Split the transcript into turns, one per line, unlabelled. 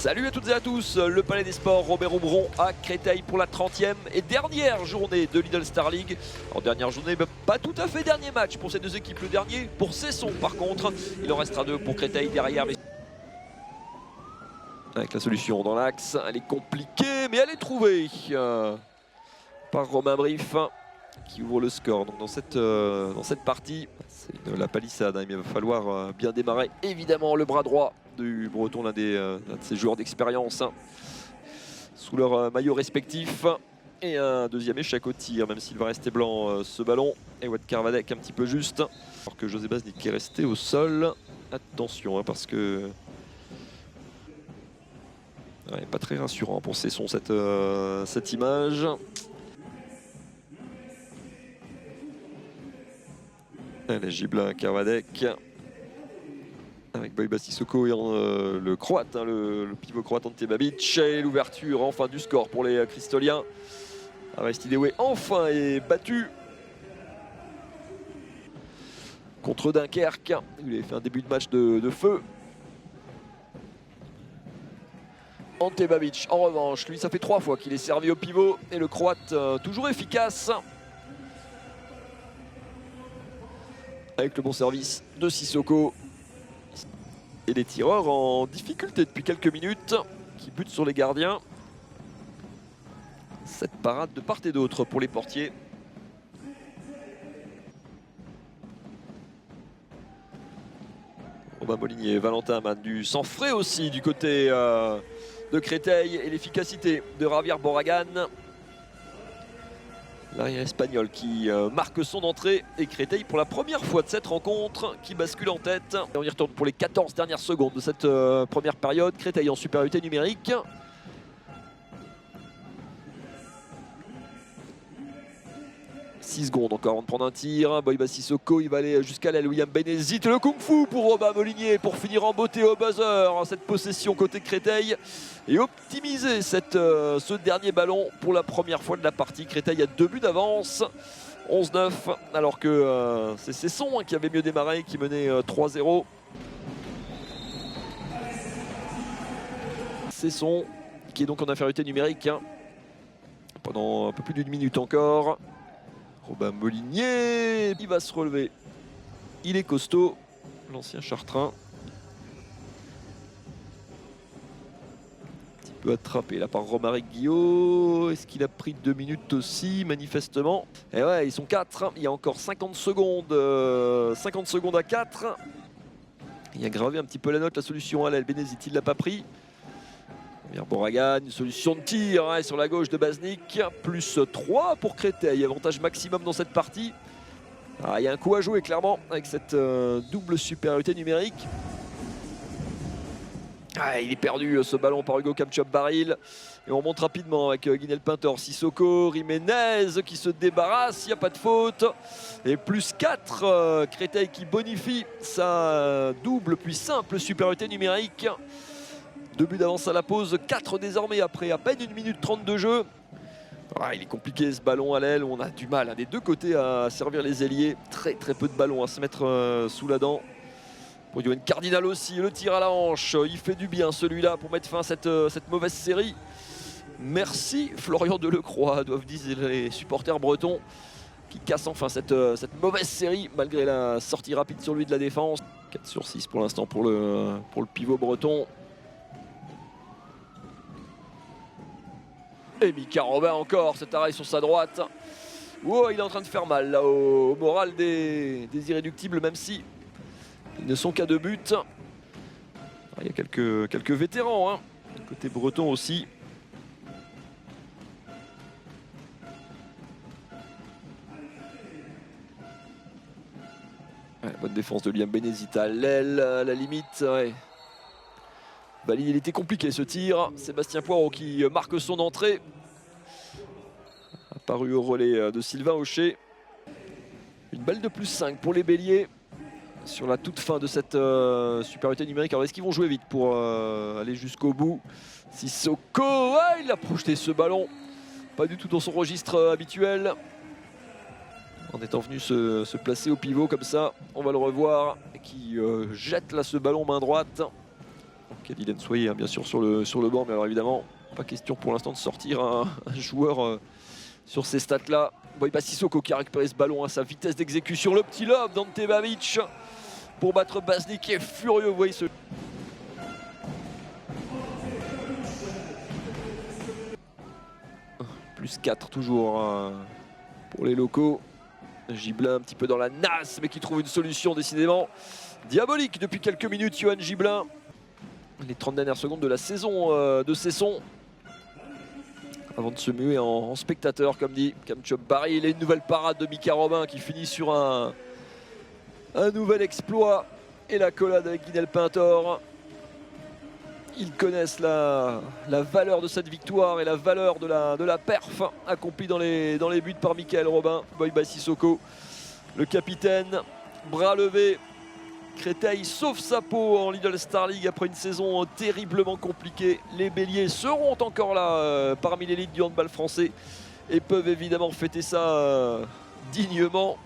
Salut à toutes et à tous, le Palais des Sports, Robert Aubron à Créteil pour la 30e et dernière journée de Lidl Star League. En dernière journée, pas tout à fait dernier match pour ces deux équipes. Le dernier pour Cesson par contre, il en restera deux pour Créteil derrière. Mais avec la solution dans l'axe, elle est compliquée mais elle est trouvée par Romain Briff qui ouvre le score. Donc dans cette partie, c'est la palissade, hein, mais il va falloir bien démarrer. Évidemment le bras droit du Breton, l'un de ses joueurs d'expérience, hein, sous leur maillot respectif. Et un deuxième échec au tir, même s'il va rester blanc ce ballon. Et Watt Carvadec un petit peu juste. Alors que José Baznik est resté au sol. Attention, hein, parce que... Ouais, pas très rassurant pour Cesson cette image. Allez, Giblin, Carvadec. Avec Boyba Sissoko et le croate, hein, le pivot croate Ante Babic. Et l'ouverture enfin du score pour les Cristoliens. Aristide enfin est battu contre Dunkerque. Il avait fait un début de match de feu. Ante Babic, en revanche, lui ça fait 3 fois qu'il est servi au pivot. Et le croate toujours efficace. Avec le bon service de Sissoko. Et les tireurs en difficulté depuis quelques minutes, qui butent sur les gardiens. Cette parade de part et d'autre pour les portiers. Robin Molinier, Valentin Mann, du sang frais aussi du côté de Créteil. Et l'efficacité de Javier Boragan. L'arrière espagnol qui marque son entrée, et Créteil pour la première fois de cette rencontre qui bascule en tête. Et on y retourne pour les 14 dernières secondes de cette première période. Créteil en supériorité numérique. « 6 secondes encore avant de prendre un tir. Boyba Sissoko, il va aller jusqu'à l'aile. William Benezit, le kung-fu pour Robin Molinier pour finir en beauté au buzzer. Cette possession côté Créteil et optimiser ce dernier ballon pour la première fois de la partie. Créteil a 2 buts d'avance, 11-9, alors que c'est Cesson qui avait mieux démarré, qui menait 3-0. Cesson qui est donc en infériorité numérique, hein, pendant un peu plus d'une minute encore. Robin Molinier, il va se relever. Il est costaud, l'ancien Chartrain. Un petit peu attrapé là par Romaric Guillot. Est-ce qu'il a pris 2 minutes aussi, manifestement? Et ouais, ils sont 4. Il y a encore 50 secondes. 50 secondes à 4. Il a gravé un petit peu la note, la solution à l'aile. Benezit, il ne l'a pas pris. Boragan, une solution de tir, hein, sur la gauche de Baznik, plus 3 pour Créteil, avantage maximum dans cette partie. Ah, il y a un coup à jouer clairement avec cette double supériorité numérique. Ah, il est perdu ce ballon par Hugo Kamchop-Baril. Et on monte rapidement avec Guinel Pintor, Sissoko, Jiménez qui se débarrasse, il n'y a pas de faute. Et plus 4, Créteil qui bonifie sa double puis simple supériorité numérique. 2 buts d'avance à la pause, 4 désormais après à peine 1 minute 30 de jeu. Ah, il est compliqué ce ballon à l'aile, on a du mal des deux côtés à servir les ailiers. Très peu de ballons à se mettre sous la dent. Pour Yoann Cardinal aussi, le tir à la hanche, il fait du bien celui-là pour mettre fin à cette mauvaise série. Merci Florian Delecroix, doivent dire les supporters bretons, qui cassent enfin cette mauvaise série malgré la sortie rapide sur lui de la défense. 4 sur 6 pour l'instant pour le pivot breton. Et Mika Robin encore, cet arrêt sur sa droite. Oh, il est en train de faire mal là au moral des irréductibles, même si ils ne sont qu'à 2 buts. Ah, il y a quelques vétérans, hein, côté breton aussi. Ouais, bonne défense de Liam Benezit à l'aile, à la limite. Ouais. Il était compliqué ce tir. Sébastien Poirot qui marque son entrée. Apparu au relais de Sylvain Aucher. Une balle de plus 5 pour les Béliers sur la toute fin de cette supériorité numérique. Alors est-ce qu'ils vont jouer vite pour aller jusqu'au bout? Sissoko, il a projeté ce ballon. Pas du tout dans son registre habituel. En étant venu se placer au pivot comme ça, on va le revoir. Qui jette là ce ballon main droite. Dylan Soyer, bien sûr, sur le banc. Mais alors évidemment, pas question pour l'instant de sortir un joueur sur ces stats-là. Boiba Sissoko qui a récupéré ce ballon à sa vitesse d'exécution. Le petit lob d'Ante Babic pour battre Bazny qui est furieux. Vous voyez ce... Plus 4 toujours pour les locaux. Gibelin un petit peu dans la nasse, mais qui trouve une solution décidément diabolique depuis quelques minutes. Yohan Gibelin, les 30 dernières secondes de la saison de Cesson, avant de se muer en spectateur, comme dit Kamchop Barry. Il a une nouvelle parade de Mika Robin qui finit sur un nouvel exploit. Et la collade avec Guinel Pintor. Ils connaissent la valeur de cette victoire et la valeur de la perf accomplie dans les buts par Michael Robin. Boiba Sissoko, le capitaine, bras levé. Créteil sauve sa peau en Lidl Star League après une saison terriblement compliquée. Les Béliers seront encore là parmi l'élite du handball français et peuvent évidemment fêter ça dignement.